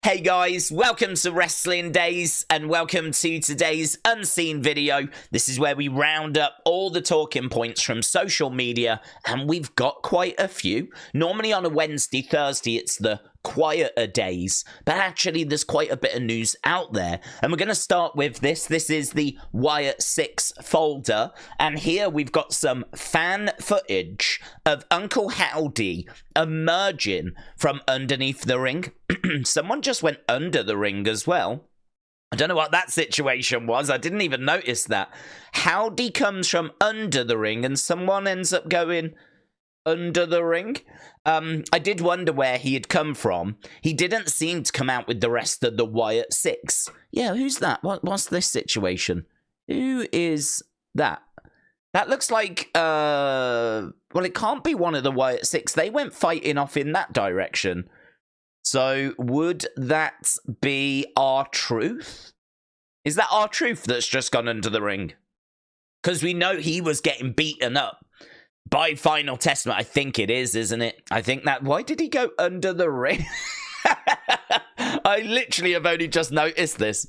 Hey guys, welcome to Wrestling Days and welcome to today's unseen video. This is where we round up all the talking points from social media, and we've got quite a few. Normally on a Wednesday, Thursday, it's the quieter days, but actually there's quite a bit of news out there. And we're going to start with this. This is the Wyatt Sicks folder, and here we've got some fan footage of Uncle Howdy emerging from underneath the ring. Someone just went under the ring as well. I don't know what that situation was. I didn't even notice that. Howdy comes from under the ring and someone ends up going under the ring. I did wonder where he had come from. He didn't seem to come out with the rest of the Wyatt Sicks. Yeah, who's that? What's this situation? Who is that? That looks like, well, it can't be one of the Wyatt Sicks. They went fighting off in that direction. So, would that be R-Truth? Is that R-Truth that's just gone under the ring? Because we know he was getting beaten up by Final Testament. I think it is, isn't it? I think that... Why did he go under the ring? I literally have only just noticed this.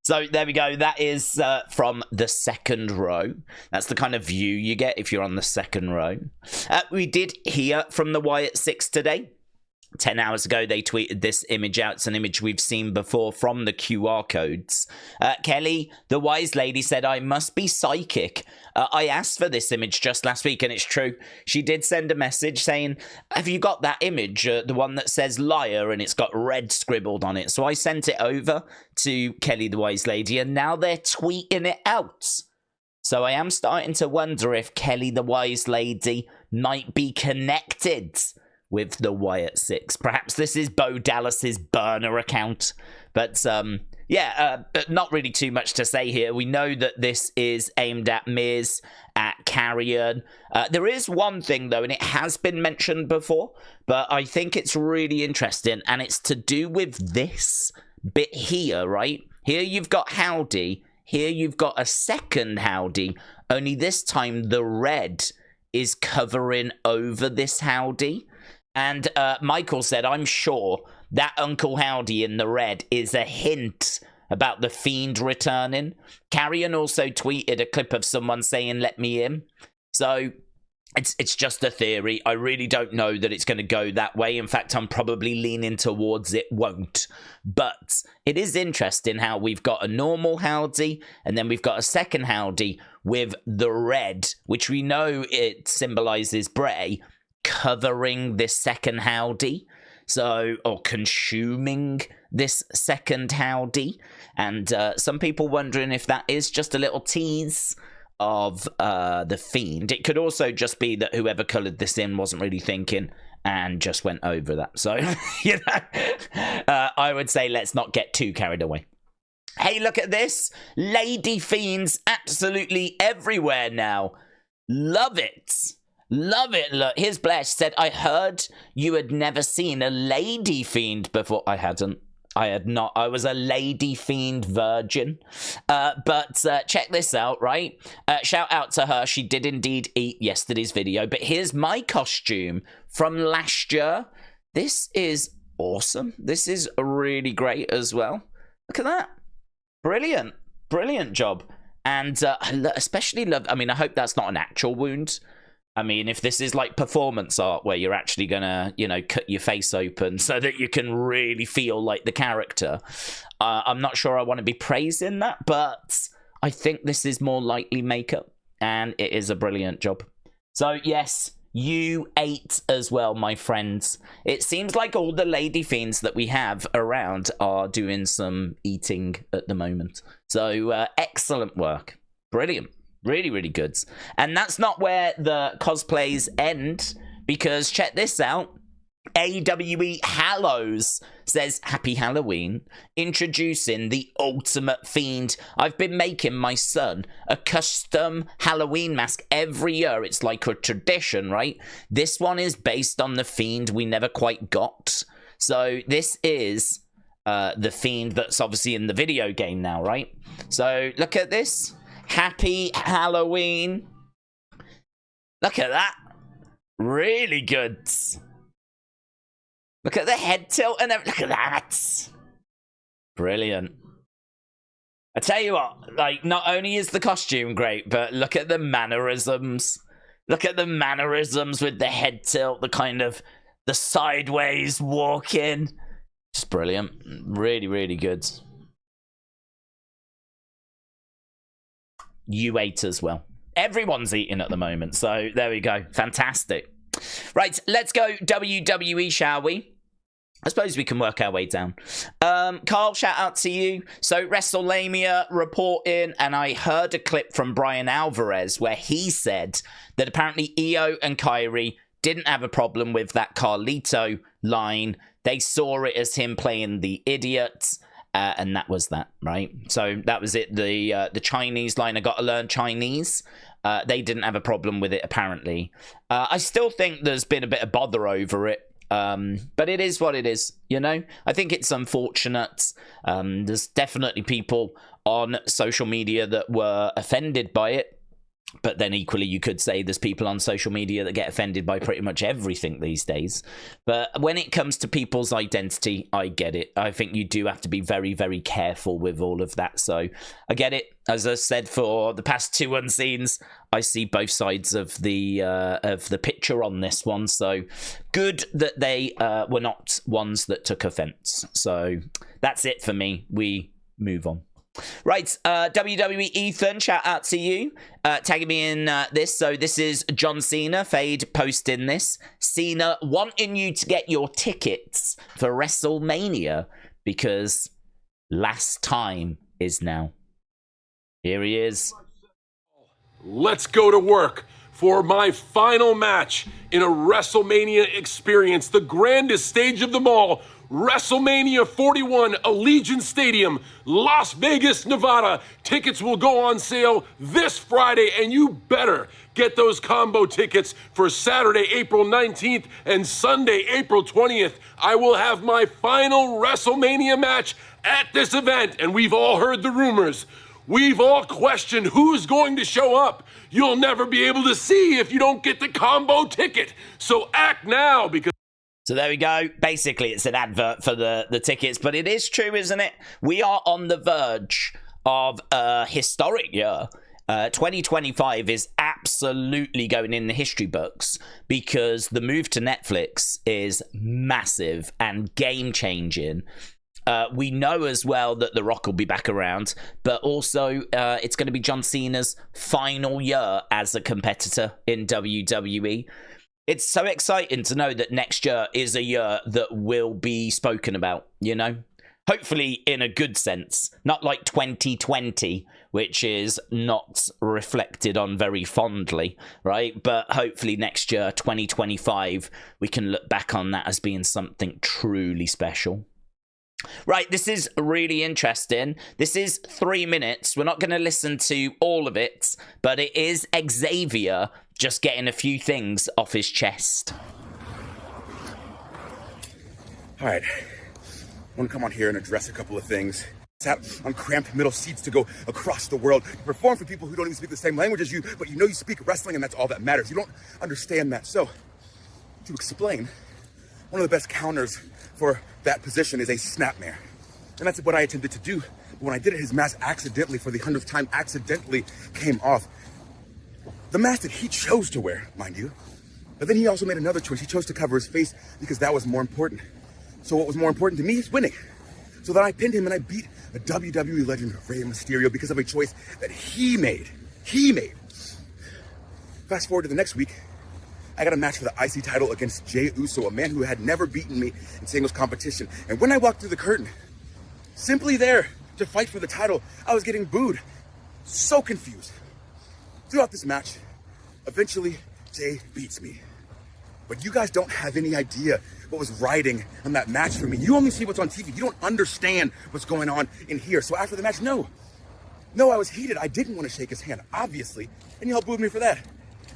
So, there we go. That is from the second row. That's the kind of view you get if you're on the second row. We did hear from the Wyatt Sicks today. 10 hours ago, they tweeted this image out. It's an image we've seen before from the QR codes. Kelly, the wise lady, said, I must be psychic. I asked for this image just last week, and it's true. She did send a message saying, have you got that image, the one that says liar, and it's got red scribbled on it? So I sent it over to Kelly, the wise lady, and now they're tweeting it out. So I am starting to wonder if Kelly, the wise lady, might be connected with the Wyatt Sicks. Perhaps this is Bo Dallas's burner account. But, not really too much to say here. We know that this is aimed at Miz, at Carrion. There is one thing, though, and it has been mentioned before, but I think it's really interesting, and it's to do with this bit here, right? Here you've got Howdy. Here you've got a second Howdy, only this time the red is covering over this Howdy. And Michael said, I'm sure that Uncle Howdy in the red is a hint about the Fiend returning. Carrion also tweeted a clip of someone saying, let me in. So it's just a theory. I really don't know that it's going to go that way. In fact, I'm probably leaning towards it won't. But it is interesting how we've got a normal Howdy, and then we've got a second Howdy with the red, which we know it symbolizes Bray, covering this second Howdy, or consuming this second Howdy, and some people wondering if that is just a little tease of the Fiend. It could also just be that whoever coloured this in wasn't really thinking and just went over that. So, I would say let's not get too carried away. Hey, look at this. Lady Fiends absolutely everywhere now. Love it. Love it. Look, here's Blair. She said, I heard you had never seen a lady fiend before. I hadn't. I had not. I was a lady fiend virgin. But check this out, right? Shout out to her. She did indeed eat yesterday's video. But here's my costume from last year. This is awesome. This is really great as well. Look at that. Brilliant. Brilliant job. And I especially love, I mean, I hope that's not an actual wound. I mean, if this is like performance art where you're actually going to, cut your face open so that you can really feel like the character, I'm not sure I want to be praising that, but I think this is more likely makeup, and it is a brilliant job. So, yes, you ate as well, my friends. It seems like all the lady fiends that we have around are doing some eating at the moment. So, excellent work. Brilliant. Really, really good. And that's not where the cosplays end, because check this out. AWE Hallows says, Happy Halloween, introducing the ultimate Fiend. I've been making my son a custom Halloween mask every year. It's like a tradition, right? This one is based on the Fiend we never quite got. So this is the Fiend that's obviously in the video game now, right? So look at this. Happy Halloween. Look at that. Really good. Look at the head tilt and everything. Look at that. Brilliant. I tell you what, like, not only is the costume great, but look at the mannerisms. Look at the mannerisms with the head tilt, the kind of, the sideways walking. Just brilliant. Really, really good. You ate as well. Everyone's eating at the moment, so there we go. Fantastic. Right, let's go WWE, shall we? I suppose we can work our way down. Carl, shout out to you. So, Wrestlemania reporting, and I heard a clip from Brian Alvarez where he said that apparently Iyo and Kairi didn't have a problem with that Carlito line. They saw it as him playing the idiot, and that was that, right? So that was it. The Chinese line, I gotta learn Chinese. They didn't have a problem with it, apparently. I still think there's been a bit of bother over it. But it is what it is, you know? I think it's unfortunate. There's definitely people on social media that were offended by it. But then equally, you could say there's people on social media that get offended by pretty much everything these days. But when it comes to people's identity, I get it. I think you do have to be very, very careful with all of that. So I get it. As I said, for the past two Unseens, I see both sides of the picture on this one. So good that they were not ones that took offense. So that's it for me. We move on. Right, WWE Ethan, shout out to you, tagging me in this. So this is John Cena, Fade posting this. Cena wanting you to get your tickets for WrestleMania because last time is now. Here he is. Let's go to work for my final match in a WrestleMania experience, the grandest stage of them all. WrestleMania 41, Allegiant Stadium, Las Vegas, Nevada. Tickets will go on sale this Friday, and you better get those combo tickets for Saturday, April 19th and Sunday, April 20th. I will have my final WrestleMania match at this event, and we've all heard the rumors. We've all questioned who's going to show up. You'll never be able to see if you don't get the combo ticket. So act now, because... So there we go. Basically, it's an advert for the tickets, but it is true, isn't it? We are on the verge of a historic year. 2025 is absolutely going in the history books because the move to Netflix is massive and game-changing. We know as well that The Rock will be back around, but also it's going to be John Cena's final year as a competitor in WWE. It's so exciting to know that next year is a year that will be spoken about, you know? Hopefully in a good sense, not like 2020, which is not reflected on very fondly, right? But hopefully next year, 2025, we can look back on that as being something truly special. Right, this is really interesting. This is 3 minutes. We're not going to listen to all of it, but it is Xavier just getting a few things off his chest. All right, I want to come on here and address a couple of things. Sat on cramped middle seats to go across the world. You perform for people who don't even speak the same language as you, but you know you speak wrestling and that's all that matters. You don't understand that. So, to explain, one of the best counters for that position is a snapmare. And that's what I attempted to do. But when I did it, his mask accidentally, for the 100th time, accidentally came off. The mask that he chose to wear, mind you. But then he also made another choice. He chose to cover his face because that was more important. So what was more important to me is winning. So then I pinned him and I beat a WWE legend, Rhea Mysterio, because of a choice that he made. He made. Fast forward to the next week, I got a match for the IC title against Jey Uso, a man who had never beaten me in singles competition. And when I walked through the curtain, simply there to fight for the title, I was getting booed. So confused. Throughout this match, eventually Jey beats me. But you guys don't have any idea what was riding on that match for me. You only see what's on TV. You don't understand what's going on in here. So after the match, no, I was heated. I didn't want to shake his hand, obviously. And you all booed me for that.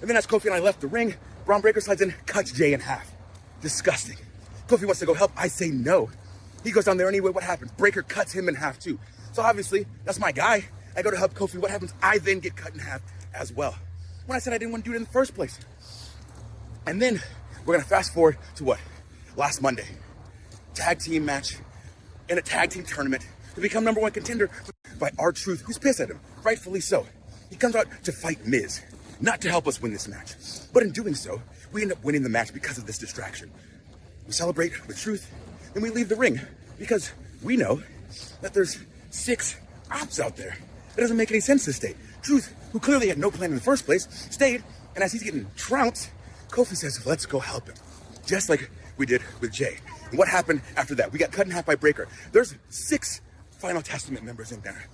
And then as Kofi and I left the ring, Bron Breakker slides in, cuts Jey in half. Disgusting. Kofi wants to go help. I say no. He goes down there anyway. What happens? Breakker cuts him in half too. So obviously, that's my guy. I go to help Kofi. What happens? I then get cut in half as well. When I said I didn't want to do it in the first place. And then we're going to fast forward to what? Last Monday. Tag team match in a tag team tournament to become number one contender by R-Truth, who's pissed at him, rightfully so. He comes out to fight Miz, not to help us win this match. But in doing so, we end up winning the match because of this distraction. We celebrate with Truth, then we leave the ring because we know that there's 6 ops out there. It doesn't make any sense to stay. Truth, who clearly had no plan in the first place, stayed, and as he's getting trounced, Kofi says, let's go help him. Just like we did with Jay. And what happened after that? We got cut in half by Breakker. There's 6 Final Testament members in there.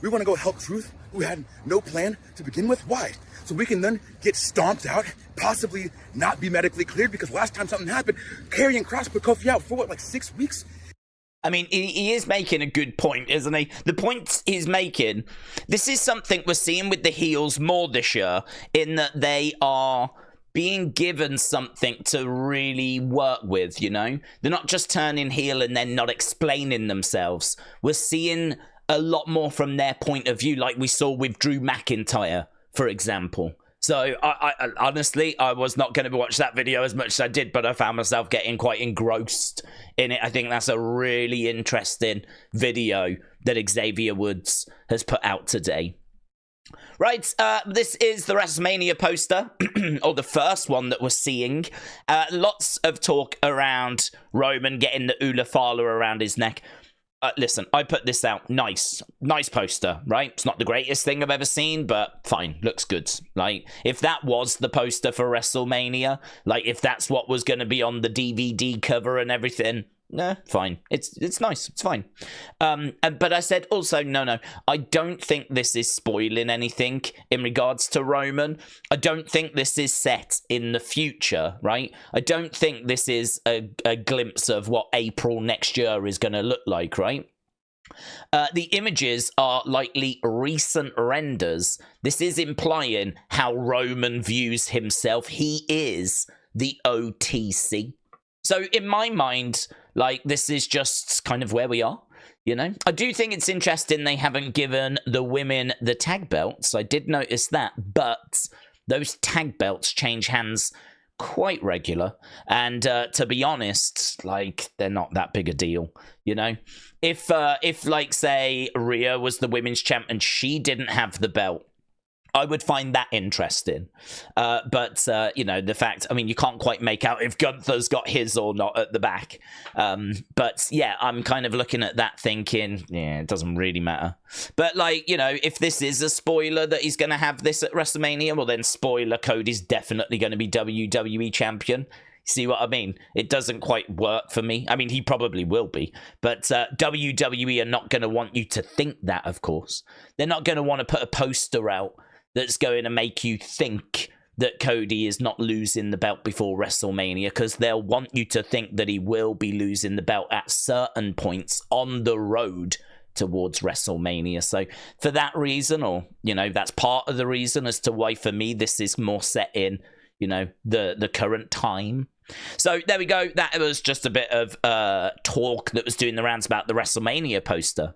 We want to go help Truth, who had no plan to begin with. Why? So we can then get stomped out, possibly not be medically cleared, because last time something happened, Karrion Kross put Kofi out for what, like 6 weeks? I mean, he is making a good point, isn't he? The point he's making, this is something we're seeing with the heels more this year, in that they are being given something to really work with, you know? They're not just turning heel and then not explaining themselves. We're seeing a lot more from their point of view, like we saw with Drew McIntyre, for example. So, I honestly, I was not going to watch that video as much as I did, but I found myself getting quite engrossed in it. I think that's a really interesting video that Xavier Woods has put out today. Right, this is the WrestleMania poster, or the first one that we're seeing. Lots of talk around Roman getting the Ula Fala around his neck. Listen, I put this out. Nice poster, right? It's not the greatest thing I've ever seen, but fine, looks good. Like, if that was the poster for WrestleMania, like, if that's what was going to be on the DVD cover and everything, fine. It's nice. It's fine. But I said also, no, I don't think this is spoiling anything in regards to Roman. I don't think this is set in the future, right? I don't think this is a glimpse of what April next year is going to look like, right? The images are likely recent renders. This is implying how Roman views himself. He is the OTC. So in my mind, like, this is just kind of where we are, you know? I do think it's interesting they haven't given the women the tag belts. I did notice that, but those tag belts change hands quite regular. And to be honest, like, they're not that big a deal, you know? If like, say, Rhea was the women's champ and she didn't have the belt, I would find that interesting. But you know, the fact, I mean, you can't quite make out if Gunther's got his or not at the back. But yeah, I'm kind of looking at that thinking, yeah, it doesn't really matter. But like, you know, if this is a spoiler that he's going to have this at WrestleMania, well then spoiler, Cody's definitely going to be WWE champion. See what I mean? It doesn't quite work for me. I mean, he probably will be. But WWE are not going to want you to think that, of course. They're not going to want to put a poster out that's going to make you think that Cody is not losing the belt before WrestleMania, because they'll want you to think that he will be losing the belt at certain points on the road towards WrestleMania. So for that reason, or, you know, that's part of the reason as to why for me this is more set in, you know, the current time. So there we go. That was just a bit of talk that was doing the rounds about the WrestleMania poster.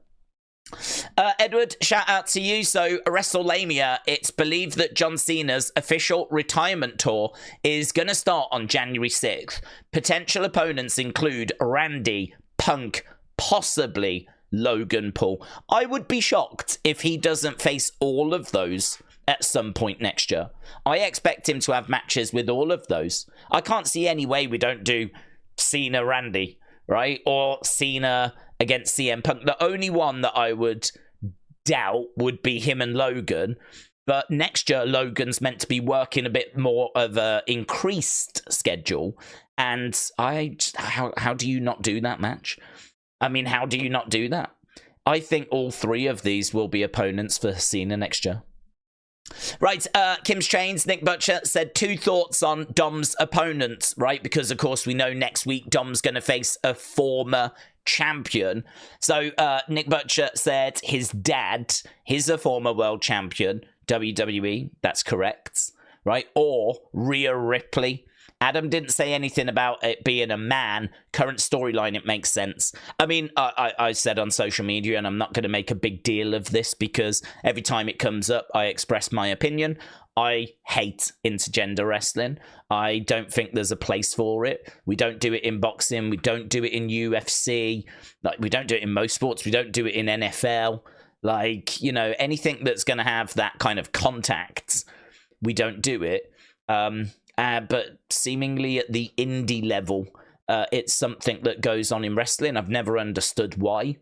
Edward, shout out to you. So WrestleMania, it's believed that John Cena's official retirement tour is going to start on January 6th. Potential opponents include Randy, Punk, possibly Logan Paul. I would be shocked if he doesn't face all of those at some point next year. I expect him to have matches with all of those. I can't see any way we don't do Cena Randy, right? Or Cena against CM Punk. The only one that I would doubt would be him and Logan. But next year, Logan's meant to be working a bit more of a increased schedule. And how do you not do that match? I mean, how do you not do that? I think all 3 of these will be opponents for Cena next year. Right, Kim's Chains, Nick Butcher said 2 thoughts on Dom's opponents, right? Because, of course, we know next week Dom's going to face a former champion. So, Nick Butcher said his dad, he's a former world champion, WWE, that's correct, right? Or Rhea Ripley Adam didn't say anything about it being a man. Current storyline, it makes sense. I mean, I said on social media, and I'm not going to make a big deal of this because every time it comes up, I express my opinion. I hate intergender wrestling. I don't think there's a place for it. We don't do it in boxing. We don't do it in UFC. Like, we don't do it in most sports. We don't do it in NFL. Like, you know, anything that's going to have that kind of contact, we don't do it. But seemingly at the indie level, it's something that goes on in wrestling. I've never understood why.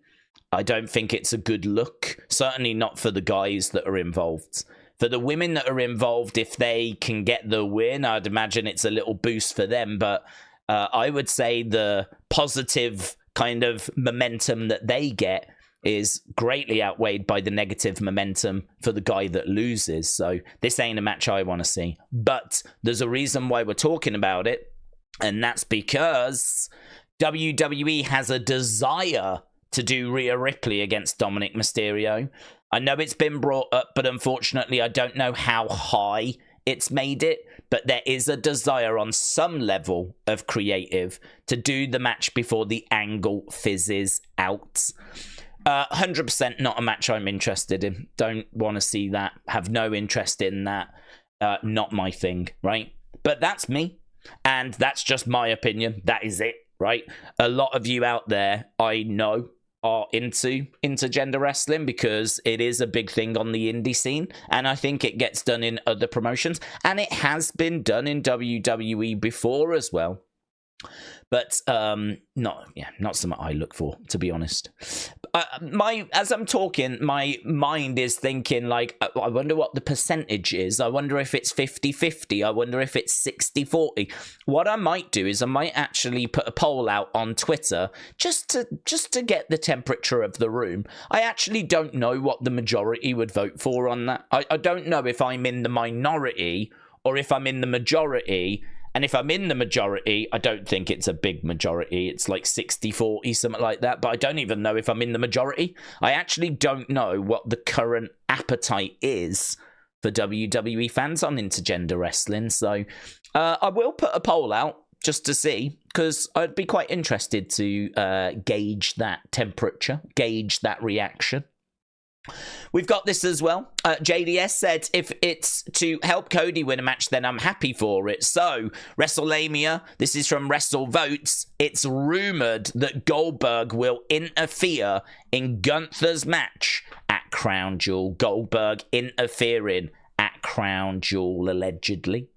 I don't think it's a good look. Certainly not for the guys that are involved. For the women that are involved, if they can get the win, I'd imagine it's a little boost for them. But I would say the positive kind of momentum that they get is greatly outweighed by the negative momentum for the guy that loses. So this ain't a match I want to see. But there's a reason why we're talking about it, and that's because WWE has a desire to do Rhea Ripley against Dominik Mysterio. I know it's been brought up, but unfortunately I don't know how high it's made it, but there is a desire on some level of creative to do the match before the angle fizzes out. 100% not a match I'm interested in. Don't want to see that. Have no interest in that. Not my thing, right? But that's me, and that's just my opinion. That is it, right? A lot of you out there, I know, are into intergender wrestling because it is a big thing on the indie scene, and I think it gets done in other promotions, and it has been done in WWE before as well. But not something I look for, to be honest. As I'm talking, my mind is thinking, like, I wonder what the percentage is. I wonder if it's 50-50. I wonder if it's 60-40. What I might do is I might actually put a poll out on Twitter just to get the temperature of the room. I actually don't know what the majority would vote for on that. I don't know if I'm in the minority or if I'm in the majority. And if I'm in the majority, I don't think it's a big majority. It's like 60-40, something like that. But I don't even know if I'm in the majority. I actually don't know what the current appetite is for WWE fans on intergender wrestling. So I will put a poll out just to see, because I'd be quite interested to gauge that temperature, gauge that reaction. We've got this as well. JDS said, if it's to help Cody win a match, then I'm happy for it. So, Wrestlemania, this is from WrestleVotes. It's rumored that Goldberg will interfere in Gunther's match at Crown Jewel. Goldberg interfering at Crown Jewel, allegedly.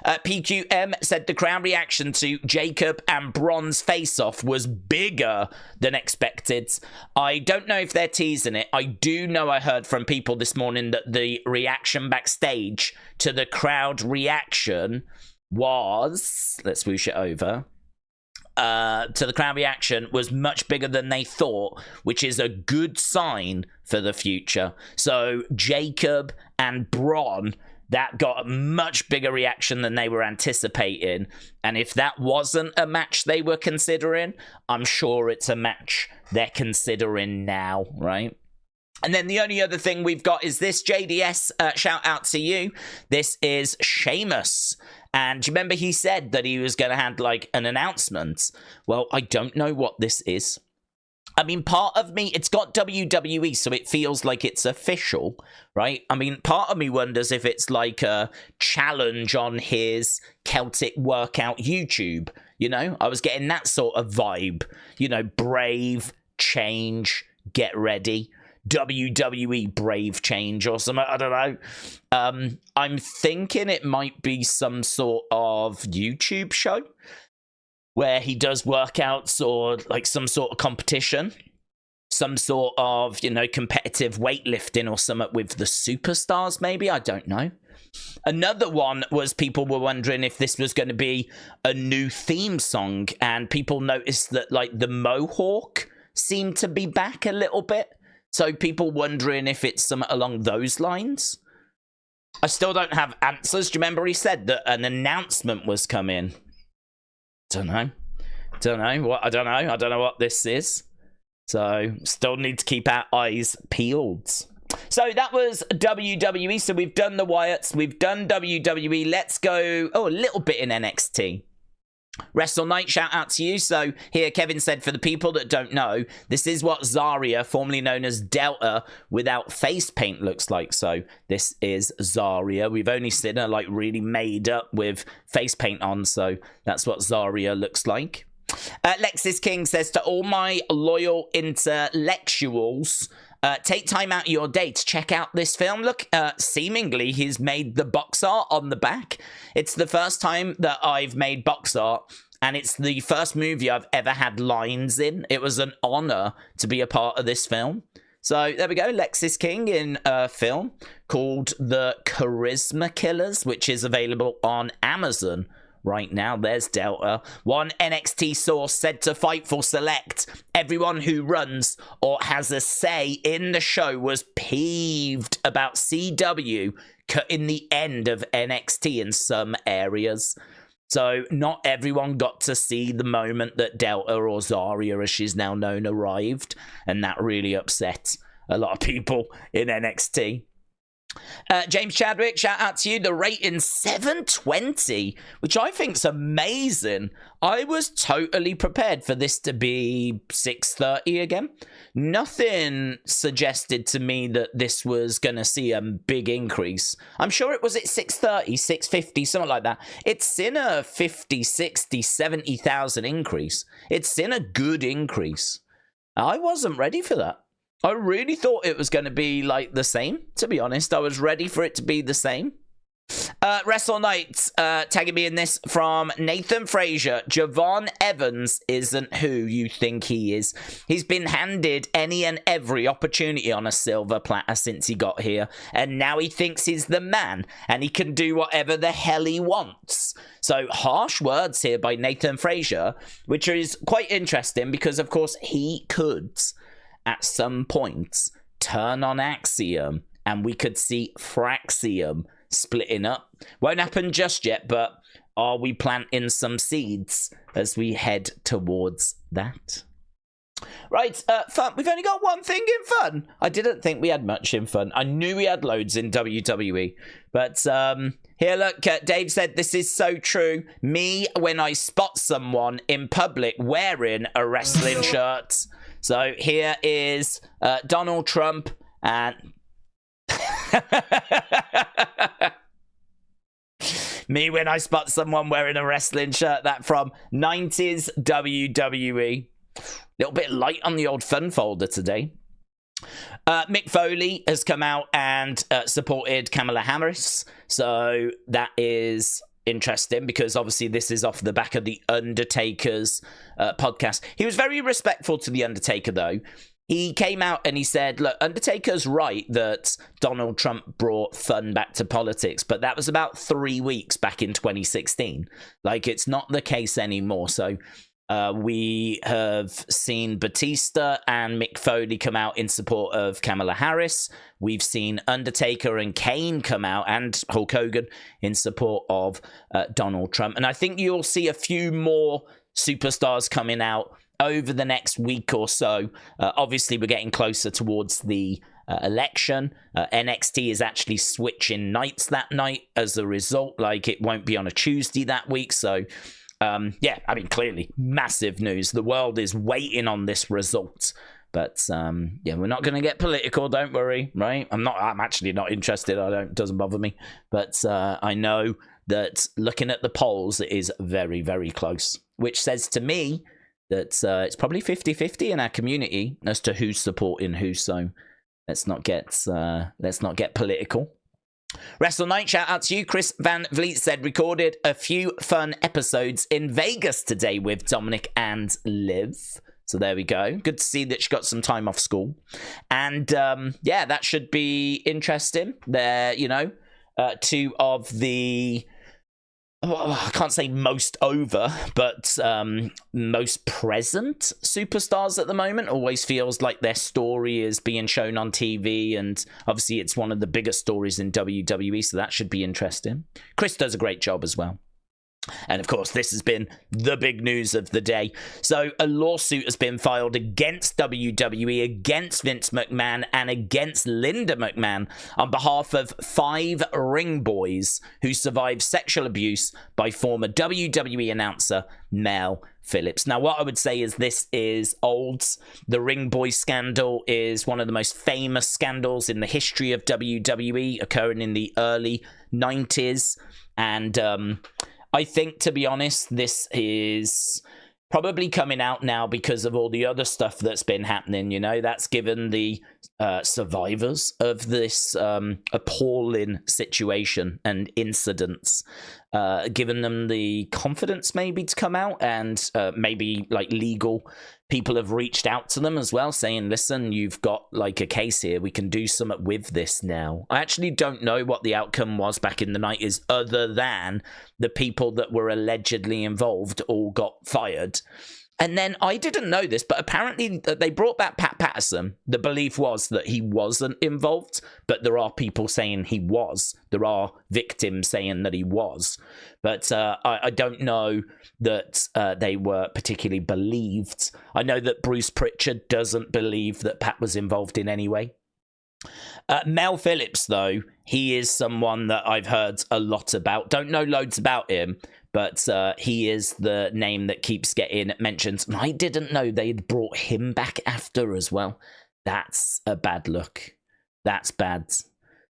PQM said the crowd reaction to Jacob and Bron's face-off was bigger than expected. I don't know if they're teasing it. I do know I heard from people this morning that the reaction backstage to the crowd reaction was... Let's swoosh it over. To the crowd reaction was much bigger than they thought, which is a good sign for the future. So Jacob and Bron, that got a much bigger reaction than they were anticipating. And if that wasn't a match they were considering, I'm sure it's a match they're considering now, right? And then the only other thing we've got is this. JDS, shout out to you. This is Sheamus. And do you remember he said that he was going to have, like, an announcement? Well, I don't know what this is. I mean, part of me, it's got WWE, so it feels like it's official, right? I mean, part of me wonders if it's like a challenge on his Celtic workout YouTube, you know? I was getting that sort of vibe, you know, brave, change, get ready. WWE brave change or something, I don't know. I'm thinking it might be some sort of YouTube show where he does workouts or like some sort of competition, some sort of, you know, competitive weightlifting or something with the superstars, maybe, I don't know. Another one was people were wondering if this was going to be a new theme song, and people noticed that, like, the Mohawk seemed to be back a little bit. So people wondering if it's something along those lines. I still don't have answers. Do you remember he said that an announcement was coming? Don't know. I don't know what this is. So still need to keep our eyes peeled. So that was WWE. So we've done the Wyatts. We've done WWE. Let's go, a little bit in NXT. Wrestle Night, shout out to you. So here, Kevin said, for the people that don't know, this is what Zaria, formerly known as Delta, without face paint looks like. So this is Zaria. We've only seen her like really made up with face paint on. So that's what Zaria looks like. Lexis King says, to all my loyal intellectuals, take time out of your day to check out this film. Look, seemingly he's made the box art on the back. It's the first time that I've made box art, and it's the first movie I've ever had lines in. It was an honor to be a part of this film. So there we go, Lexis King in a film called The Charisma Killers, which is available on Amazon right now. There's Delta. One NXT source said to Fightful Select, everyone who runs or has a say in the show was peeved about CW cutting the end of NXT in some areas. So not everyone got to see the moment that Delta, or Zaria as she's now known, arrived, and that really upset a lot of people in NXT. James Chadwick, shout out to you. The rating 720, which I think's amazing. I was totally prepared for this to be 630 again. Nothing suggested to me that this was going to see a big increase. I'm sure it was at 630, 650, something like that. It's in a 50, 60, 70,000 increase. It's in a good increase. I wasn't ready for that. I really thought it was going to be like the same, to be honest. I was ready for it to be the same. Wrestle Night, tagging me in this from Nathan Frazer. Javon Evans isn't who you think he is. He's been handed any and every opportunity on a silver platter since he got here, and now he thinks he's the man, and he can do whatever the hell he wants. So harsh words here by Nathan Frazer, which is quite interesting because, of course, he could at some point turn on Axiom, and we could see Fraxium splitting up. Won't happen just yet, but are we planting some seeds as we head towards that? Right, fun. We've only got one thing in fun. I didn't think we had much in fun. I knew we had loads in WWE. But here, look, Dave said, this is so true. Me, when I spot someone in public wearing a wrestling shirt. So here is Donald Trump and... Me when I spot someone wearing a wrestling shirt. That from 90s WWE. Little bit light on the old fun folder today. Mick Foley has come out and supported Kamala Harris. So that is interesting because obviously this is off the back of the Undertaker's podcast. He was very respectful to the Undertaker though. He came out and he said, look, Undertaker's right that Donald Trump brought fun back to politics, but that was about 3 weeks back in 2016. Like, it's not the case anymore. So we have seen Batista and Mick Foley come out in support of Kamala Harris. We've seen Undertaker and Kane come out, and Hulk Hogan, in support of Donald Trump. And I think you'll see a few more superstars coming out over the next week or so. Obviously, we're getting closer towards the election. NXT is actually switching nights that night as a result. Like, it won't be on a Tuesday that week. So, yeah, I mean, clearly, massive news. The world is waiting on this result. But, yeah, we're not going to get political, don't worry, right? I'm actually not interested. It doesn't bother me. But I know that looking at the polls, it is very, very close. Which says to me that it's probably 50-50 in our community as to who's supporting who. So let's not get political. Wrestle Night, shout out to you. Chris Van Vliet said, recorded a few fun episodes in Vegas today with Dominik and Liv. So there we go. Good to see that she got some time off school. And yeah, that should be interesting. They're, you know, two of the... I can't say most over, but most present superstars at the moment. Always feels like their story is being shown on TV, and obviously it's one of the biggest stories in WWE, so that should be interesting. Chris does a great job as well. And of course, this has been the big news of the day. So a lawsuit has been filed against WWE, against Vince McMahon, and against Linda McMahon on behalf of 5 ring boys who survived sexual abuse by former WWE announcer Mel Phillips. Now, what I would say is this is old. The ring boy scandal is one of the most famous scandals in the history of WWE, occurring in the early 90s. And I think, to be honest, this is probably coming out now because of all the other stuff that's been happening. You know, that's given the survivors of this appalling situation and incidents, given them the confidence maybe to come out, and maybe like legal people have reached out to them as well, saying, listen, you've got like a case here, we can do something with this now. I actually don't know what the outcome was back in the 90s, other than the people that were allegedly involved all got fired. And then I didn't know this, but apparently they brought back Pat Patterson. The belief was that he wasn't involved, but there are people saying he was. There are victims saying that he was. But I don't know that they were particularly believed. I know that Bruce Pritchard doesn't believe that Pat was involved in any way. Mel Phillips, though, he is someone that I've heard a lot about. Don't know loads about him, but he is the name that keeps getting mentioned. And I didn't know they'd brought him back after as well. That's a bad look. That's bad.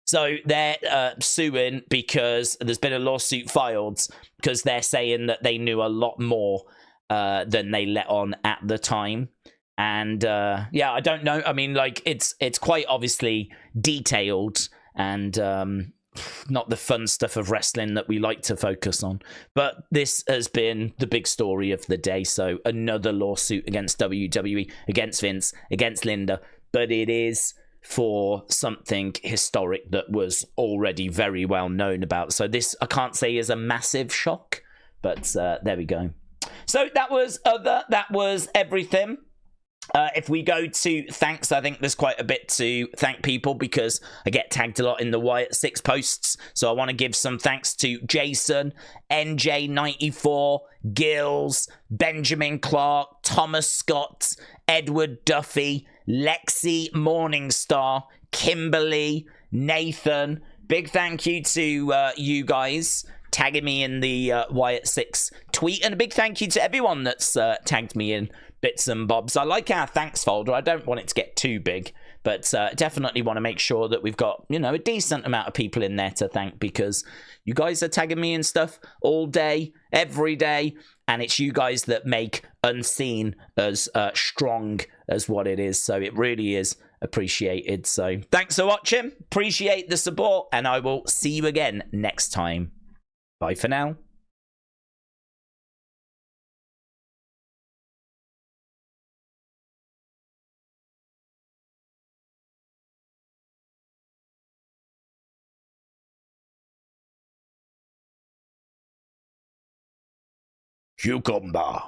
So they're suing because there's been a lawsuit filed because they're saying that they knew a lot more than they let on at the time. And yeah, I don't know. I mean, like, it's quite obviously detailed and not the fun stuff of wrestling that we like to focus on. But this has been the big story of the day. So another lawsuit against WWE, against Vince, against Linda. But it is for something historic that was already very well known about. So this, I can't say is a massive shock, but there we go. So that was everything. If we go to thanks, I think there's quite a bit to thank people because I get tagged a lot in the Wyatt Sicks posts. So I want to give some thanks to Jason, NJ94, Gills, Benjamin Clark, Thomas Scott, Edward Duffy, Lexi Morningstar, Kimberly, Nathan. Big thank you to you guys tagging me in the Wyatt Sicks tweet, and a big thank you to everyone that's tagged me in bits and bobs. I like our thanks folder. I don't want it to get too big, but definitely want to make sure that we've got, you know, a decent amount of people in there to thank, because you guys are tagging me in stuff all day, every day, and it's you guys that make Unseen as strong as what it is. So it really is appreciated. So thanks for watching. Appreciate the support, and I will see you again next time. Bye for now. Cucumber.